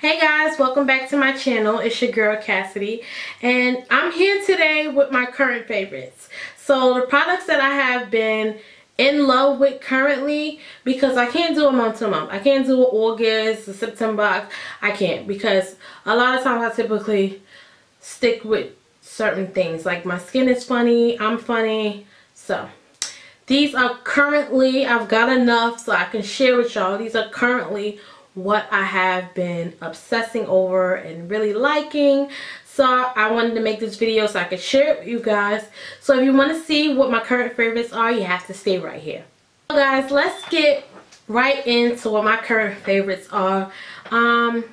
Hey guys, welcome back to my channel. It's your girl Cassidy, and I'm here today with my current favorites. So the products that I have been in love with currently, because I can't do a month to month. I can't do August or September. I can't, because a lot of times I typically stick with certain things. Like my skin is funny, I'm funny. So these are currently, I've got enough so I can share with y'all. These are currently what I have been obsessing over and really liking. So I wanted to make this video so I could share it with you guys. So if you want to see what my current favorites are, you have to stay right here. So guys, let's get right into what my current favorites are. I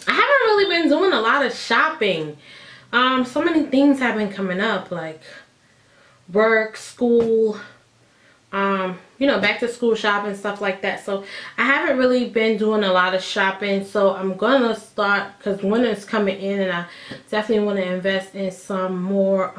haven't really been doing a lot of shopping. So many things have been coming up, like work, school, you know, back to school shopping, stuff like that. So I haven't really been doing a lot of shopping. So I'm gonna start, because winter is coming in and I definitely want to invest in some more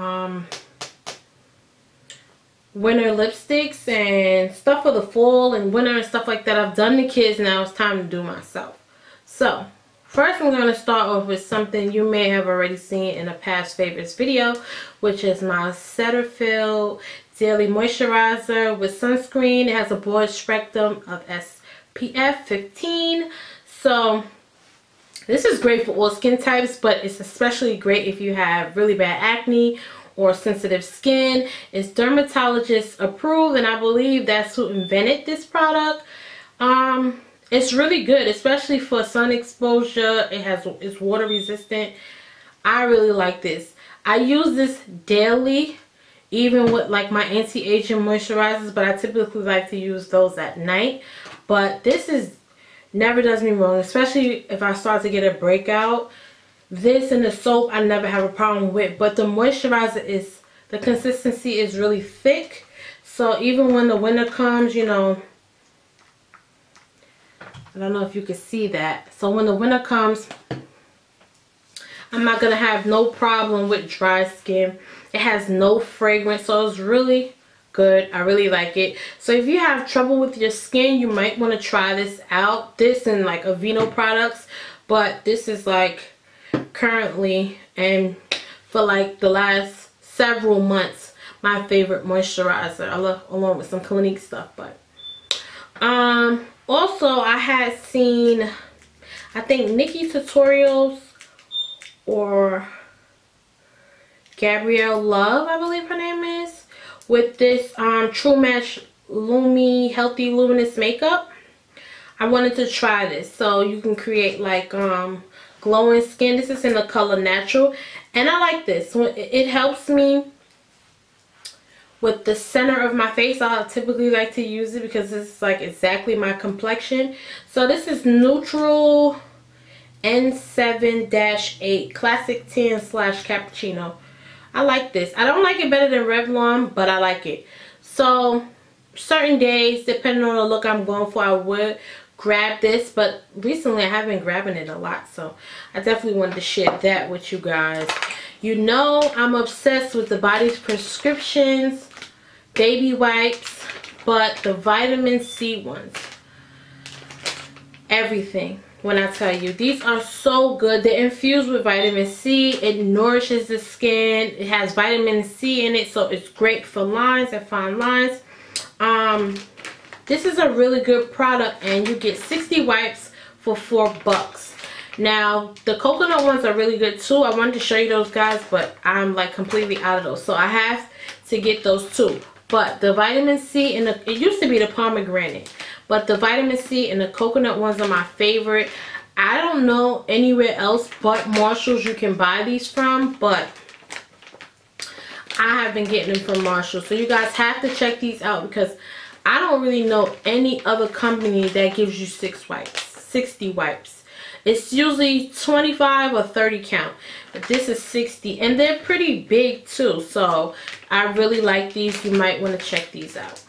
winter lipsticks and stuff for the fall and winter and stuff like that. I've done the kids, now it's time to do myself. So first I'm going to start off with something you may have already seen in a past favorites video, which is my Cetaphil Daily Moisturizer with sunscreen. It has a broad spectrum of SPF 15. So this is great for all skin types, but it's especially great if you have really bad acne or sensitive skin. It's dermatologist approved, and I believe that's who invented this product. It's really good, especially for sun exposure. It's water resistant. I really like this. I use this daily, even with like my anti-aging moisturizers, but I typically like to use those at night. But this is never does me wrong, especially if I start to get a breakout. This and the soap I never have a problem with, but the moisturizer the consistency is really thick. So even when the winter comes, you know, I don't know if you can see that. So when the winter comes, I'm not going to have no problem with dry skin. It has no fragrance, so it's really good. I really like it. So if you have trouble with your skin, you might want to try this out. This and like Aveeno products. But this is like currently and for like the last several months, my favorite moisturizer. Along with some Clinique stuff. But also I had seen, I think Nikki Tutorials or Gabrielle Love, I believe her name is, with this True Match Lumi Healthy Luminous Makeup. I wanted to try this. So you can create like glowing skin. This is in the color Natural, and I like this. It helps me with the center of my face. I typically like to use it because it's like exactly my complexion. So this is Neutral N7-8 Classic Tan / Cappuccino. I like this. I don't like it better than Revlon, but I like it. So certain days, depending on the look I'm going for, I would grab this. But recently I have been grabbing it a lot, so I definitely wanted to share that with you guys. You know I'm obsessed with the Body's Prescriptions baby wipes, but the vitamin C ones, everything. When I tell you, these are so good. They're infused with vitamin C. It nourishes the skin. It has vitamin C in it, so it's great for lines and fine lines. This is a really good product, and you get 60 wipes for $4. Now, the coconut ones are really good too. I wanted to show you those guys, but I'm like completely out of those, so I have to get those too. But the vitamin C and it used to be the pomegranate, but the vitamin C and the coconut ones are my favorite. I don't know anywhere else but Marshall's you can buy these from, but I have been getting them from Marshall. So you guys have to check these out, because I don't really know any other company that gives you 60 wipes. It's usually 25 or 30 count, but this is 60, and they're pretty big too. So I really like these. You might want to check these out.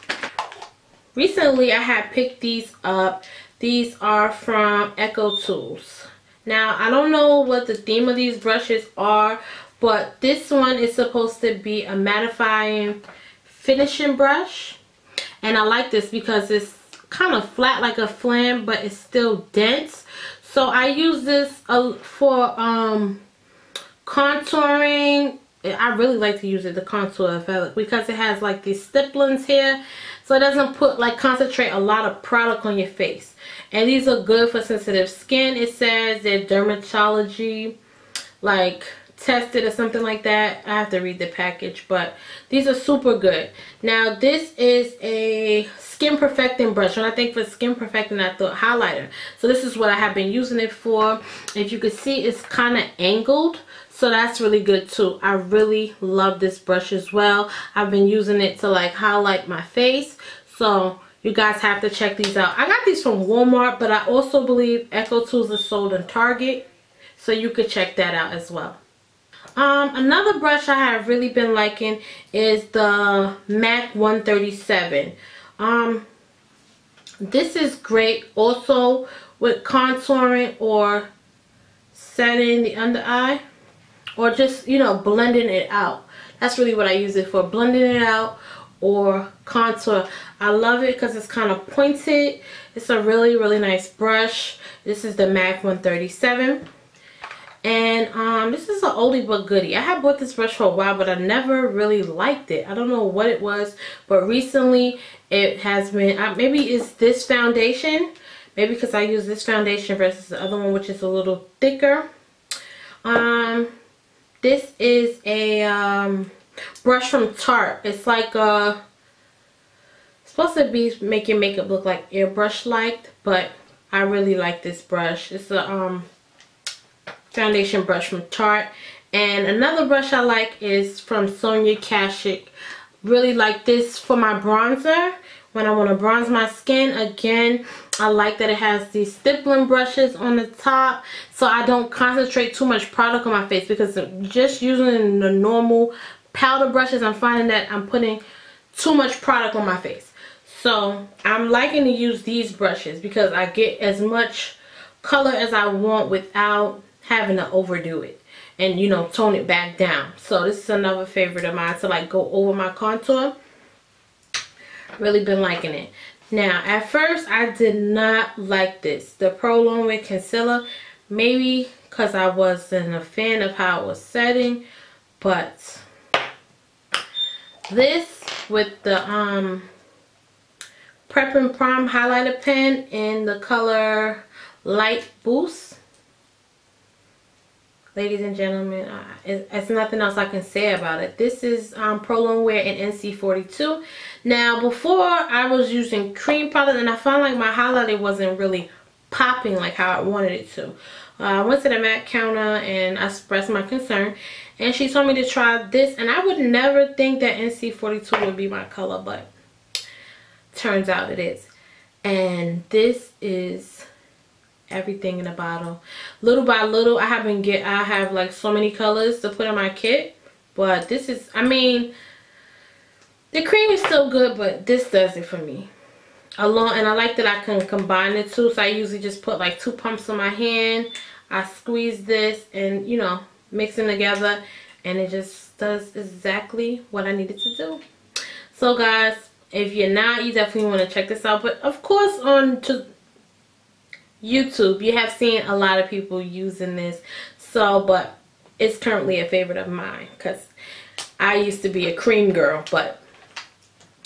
Recently I had picked these up. These are from Echo Tools. Now I don't know what the theme of these brushes are, but this one is supposed to be a mattifying finishing brush, and I like this because it's kind of flat like a flan, but it's still dense. So I use this for contouring. I really like to use it to contour because it has like these stipplings here, so it doesn't put like concentrate a lot of product on your face. And these are good for sensitive skin. It says they're dermatology like tested or something like that. I have to read the package, but these are super good. Now this is a skin perfecting brush. When I think for skin perfecting, I thought highlighter. So this is what I have been using it for. If you can see, it's kind of angled, so that's really good too. I really love this brush as well. I've been using it to like highlight my face, so you guys have to check these out. I got these from Walmart, but I also believe Echo Tools is sold in Target, so you could check that out as well. Another brush I have really been liking is the MAC 137. This is great also with contouring or setting the under eye, or just, you know, blending it out. That's really what I use it for, blending it out or contour. I love it because it's kind of pointed. It's a really, really nice brush. This is the MAC 137. And this is an oldie but goodie. I had bought this brush for a while, but I never really liked it. I don't know what it was, but recently it has been, maybe it's this foundation. Maybe because I use this foundation versus the other one, which is a little thicker. This is a brush from Tarte. It's like it's supposed to be make your makeup look like airbrush like, but I really like this brush. It's a foundation brush from Tarte. And another brush I like is from Sonia Kashuk. Really like this for my bronzer. When I want to bronze my skin, again, I like that it has these stippling brushes on the top, so I don't concentrate too much product on my face, because just using the normal powder brushes, I'm finding that I'm putting too much product on my face. So I'm liking to use these brushes because I get as much color as I want without having to overdo it and, you know, tone it back down. So this is another favorite of mine to like go over my contour. Really been liking it. Now at first I did not like this, the Pro Long Wear Concealer, maybe because I wasn't a fan of how it was setting, but this with the Prep and Prime highlighter pen in the color Light Boost. Ladies and gentlemen, it's nothing else I can say about it. This is Pro Long Wear in NC42. Now, before I was using cream product, and I found like my highlighter wasn't really popping like how I wanted it to. I went to the MAC counter and I expressed my concern, and she told me to try this. And I would never think that NC42 would be my color, but turns out it is. And this is everything in a bottle. Little by little, I have like so many colors to put in my kit, but this is, I mean, the cream is still good, but this does it for me alone. And I like that I can combine the two, so I usually just put like 2 pumps on my hand. I squeeze this and, you know, mix them together, and it just does exactly what I needed to do. So guys, if you're not, you definitely want to check this out. But of course, on to YouTube, you have seen a lot of people using this, so, but it's currently a favorite of mine because I used to be a cream girl, but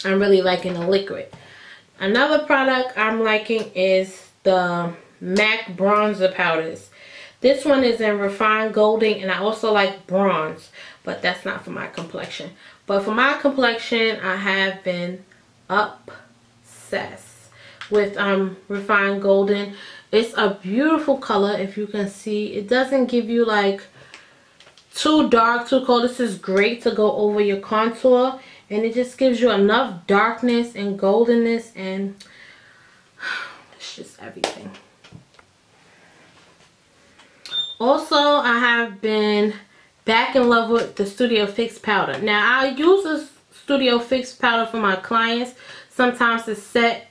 I'm really liking the liquid. Another product I'm liking is the MAC bronzer powders. This one is in refined golden, and I also like bronze, but that's not for my complexion. But for my complexion, I have been obsessed with refined golden. It's a beautiful color. If you can see, it doesn't give you like too dark, too cold. This is great to go over your contour, and it just gives you enough darkness and goldenness, and it's just everything. Also, I have been back in love with the Studio Fix powder. Now, I use this Studio Fix powder for my clients sometimes to set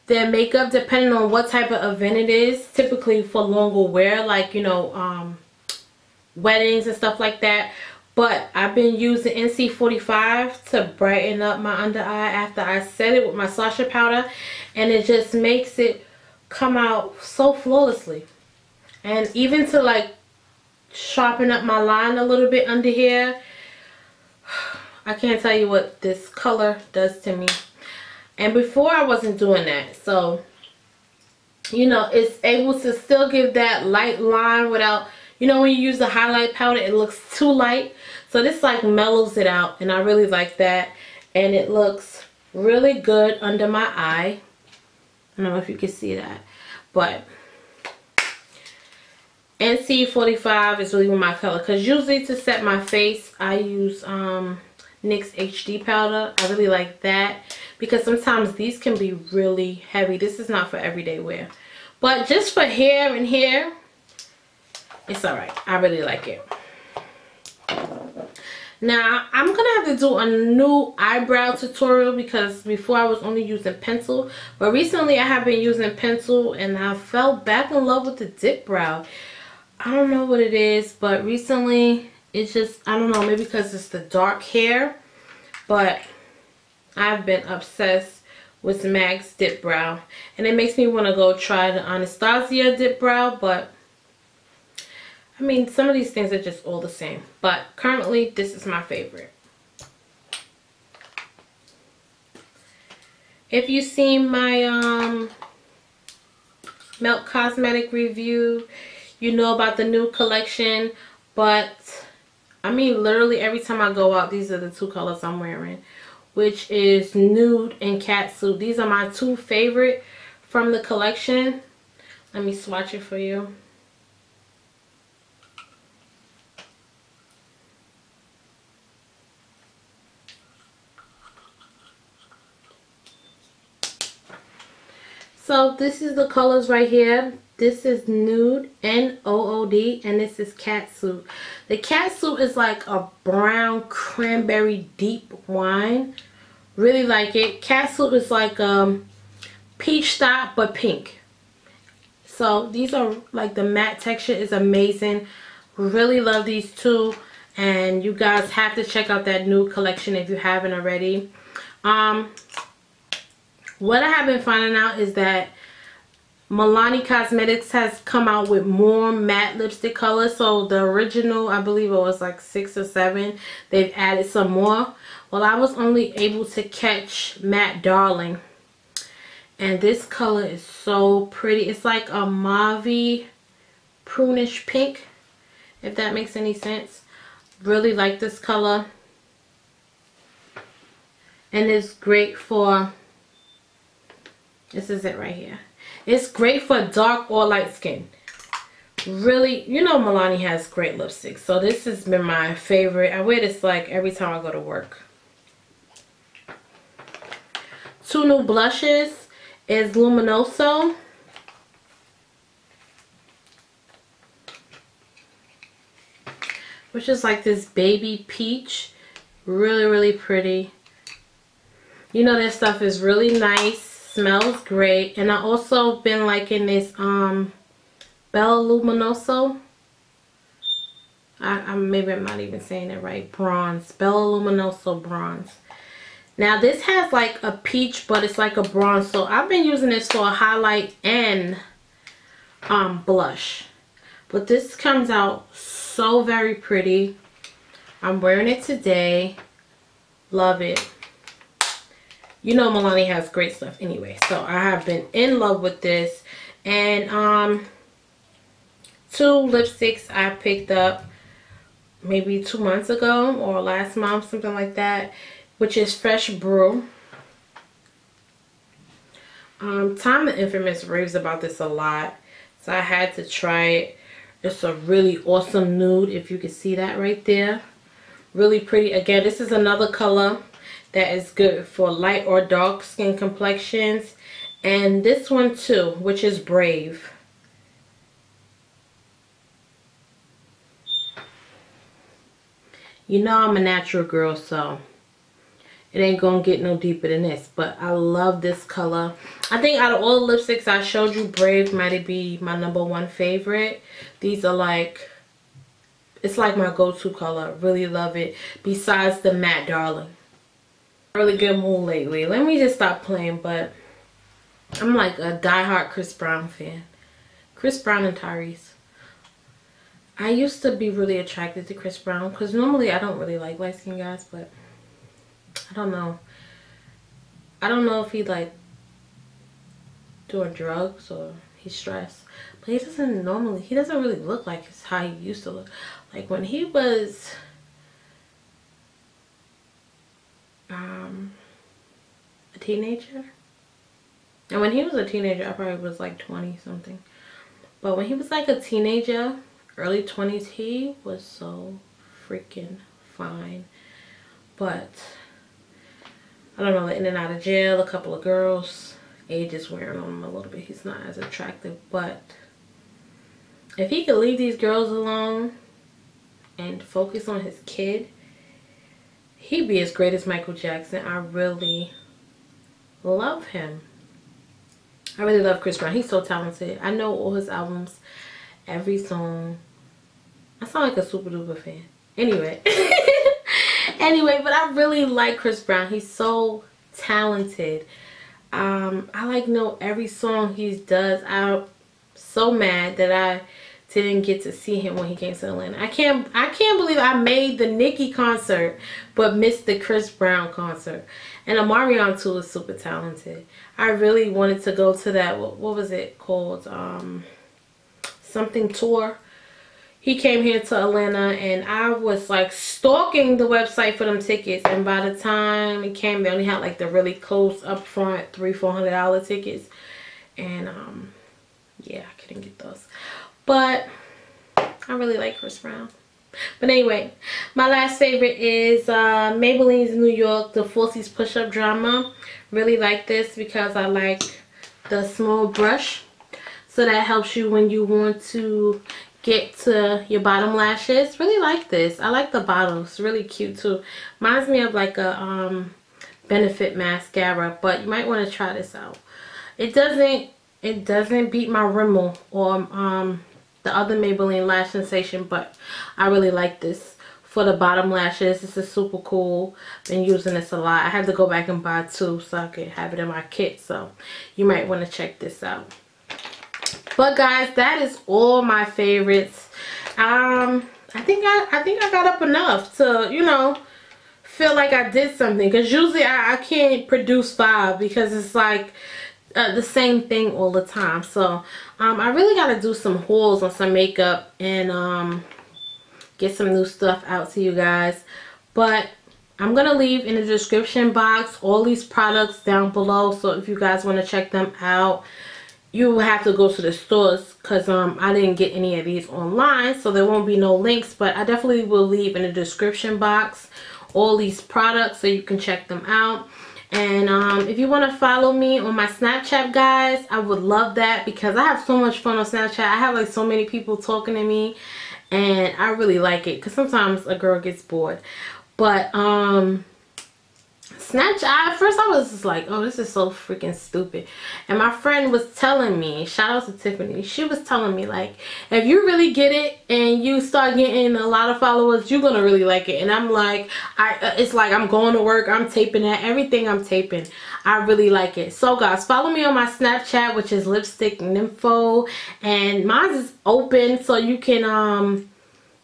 their makeup depending on what type of event it is, typically for longer wear, like, you know, weddings and stuff like that. But I've been using NC45 to brighten up my under eye after I set it with my Sasha powder, and it just makes it come out so flawlessly. And even to like sharpen up my line a little bit under here, I can't tell you what this color does to me. And before I wasn't doing that. So, you know, it's able to still give that light line without, you know, when you use the highlight powder, it looks too light. So this like mellows it out, and I really like that. And it looks really good under my eye. I don't know if you can see that, but NC45 is really my color, because usually to set my face I use NYX HD powder. I really like that because sometimes these can be really heavy. This is not for everyday wear, but just for hair and hair, it's alright. I really like it. Now I'm gonna have to do a new eyebrow tutorial, because before I was only using pencil, but recently I have been using pencil and I fell back in love with the dip brow. I don't know what it is, but recently it's just, I don't know, maybe because it's the dark hair, but I've been obsessed with Mag's dip brow, and it makes me want to go try the Anastasia dip brow. But I mean, some of these things are just all the same, but currently this is my favorite. If you've seen my Melt Cosmetic review, you know about the new collection. But I mean, literally every time I go out, these are the two colors I'm wearing, which is Nude and Catsuit. These are my two favorite from the collection. Let me swatch it for you. So this is the colors right here. This is Nude, N-O-O-D, and this is Catsuit. The Catsuit is like a brown cranberry deep wine. Really like it. Catsuit is like peach stop but pink. So these are like, the matte texture is amazing. Really love these two, and you guys have to check out that Nude collection if you haven't already. What I have been finding out is that Milani Cosmetics has come out with more matte lipstick colors. So the original, I believe it was like 6 or 7. They've added some more. Well, I was only able to catch Matte Darling, and this color is so pretty. It's like a mauve prunish pink, if that makes any sense. Really like this color, and it's great for, this is it right here. It's great for dark or light skin. Really, you know, Milani has great lipsticks, so this has been my favorite. I wear this like every time I go to work. Two new blushes is Luminoso. Which is like this baby peach. Really, really pretty. You know, this stuff is really nice. Smells great. And I also been liking this Luminoso. Maybe I'm not even saying it right. Bronze. Luminoso bronze. Now this has like a peach, but it's like a bronze. So I've been using this for a highlight and blush. But this comes out so very pretty. I'm wearing it today. Love it. You know Milani has great stuff anyway. So I have been in love with this. And two lipsticks I picked up maybe 2 months ago or last month, something like that, which is Fresh Brew. Time and Infamous raves about this a lot, so I had to try it. It's a really awesome nude, if you can see that right there. Really pretty. Again, this is another color that is good for light or dark skin complexions. And this one too, which is Brave. You know I'm a natural girl, so it ain't gonna get no deeper than this. But I love this color. I think out of all the lipsticks I showed you, Brave might be my #1 favorite. These are like, it's like my go-to color. Really love it. Besides the Matte Darling. Really good mood lately. Let me just stop playing, but I'm like a diehard Chris Brown fan. Chris Brown and Tyrese. I used to be really attracted to Chris Brown because normally I don't really like light skinned guys, but I don't know. I don't know if he like doing drugs or he's stressed, but he doesn't really look like how he used to look. Like when he was a teenager, and when he was a teenager I probably was like 20 something, but when he was like a teenager, early 20s, he was so freaking fine. But I don't know, the in and out of jail, a couple of girls, age is wearing on him a little bit. He's not as attractive, but if he could leave these girls alone and focus on his kid, he'd be as great as Michael Jackson. I really love him. I really love Chris Brown. He's so talented. I know all his albums, every song. I sound like a super duper fan. Anyway. Anyway, but I really like Chris Brown. He's so talented. I like know every song he does. I'm so mad that I didn't get to see him when he came to Atlanta. I can't believe I made the Nicki concert but missed the Chris Brown concert. And Omarion too is super talented. I really wanted to go to that, what was it called? Something tour. He came here to Atlanta and I was like stalking the website for them tickets, and by the time it came, they only had like the really close up front $300-400 tickets, and yeah, I couldn't get those. But I really like Chris Brown. But anyway, my last favorite is Maybelline's New York, the Falsies Push-Up Drama. Really like this because I like the small brush, so that helps you when you want to get to your bottom lashes. Really like this. I like the bottle. It's really cute too. Reminds me of like a Benefit mascara, but you might want to try this out. It doesn't beat my Rimmel or the other Maybelline Lash Sensation, but I really like this for the bottom lashes. This is super cool. Been using this a lot. I had to go back and buy two so I could have it in my kit, so you might want to check this out. But guys, that is all my favorites. I think I got up enough to, you know, feel like I did something, because usually I can't produce 5 because it's like the same thing all the time. So I really got to do some hauls on some makeup and get some new stuff out to you guys. But I'm going to leave in the description box all these products down below, so if you guys want to check them out, you will have to go to the stores, because I didn't get any of these online, so there won't be no links. But I definitely will leave in the description box all these products so you can check them out. And if you want to follow me on my Snapchat, guys, I would love that, because I have so much fun on Snapchat. I have like so many people talking to me, and I really like it, because sometimes a girl gets bored. But Snapchat, at first I was just like, oh, this is so freaking stupid. And my friend was telling me, shout out to Tiffany, she was telling me, like, if you really get it and you start getting a lot of followers, you're gonna really like it. And I'm like, it's like I'm going to work, I'm taping that, everything I'm taping, I really like it. So guys, follow me on my Snapchat, which is Lipstick Nympho, and mine is open, so you can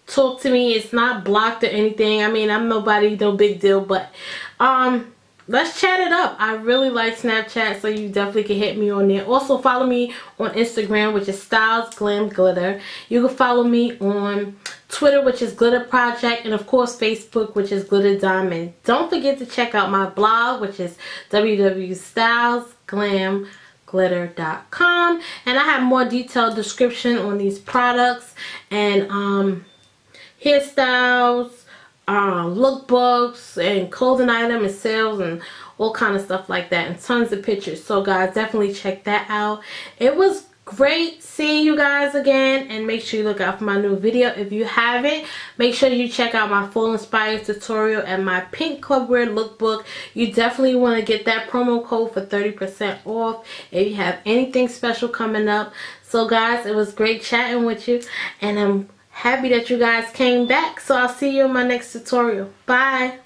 talk to me. It's not blocked or anything. I mean, I'm nobody, no big deal, but let's chat it up. I really like Snapchat, so you definitely can hit me on there. Also follow me on Instagram, which is Styles Glam Glitter. You can follow me on Twitter, which is Glitter Project, and of course Facebook, which is Glitter Diamond. Don't forget to check out my blog, which is www.stylesglamglitter.com, and I have more detailed description on these products and hairstyles, lookbooks, and clothing item and sales and all kind of stuff like that, and tons of pictures. So guys, definitely check that out. It was great seeing you guys again, and make sure you look out for my new video. If you haven't, make sure you check out my Fall Inspired tutorial and my pink clubwear lookbook. You definitely want to get that promo code for 30% off if you have anything special coming up. So guys, it was great chatting with you, and I'm happy that you guys came back. So I'll see you in my next tutorial. Bye.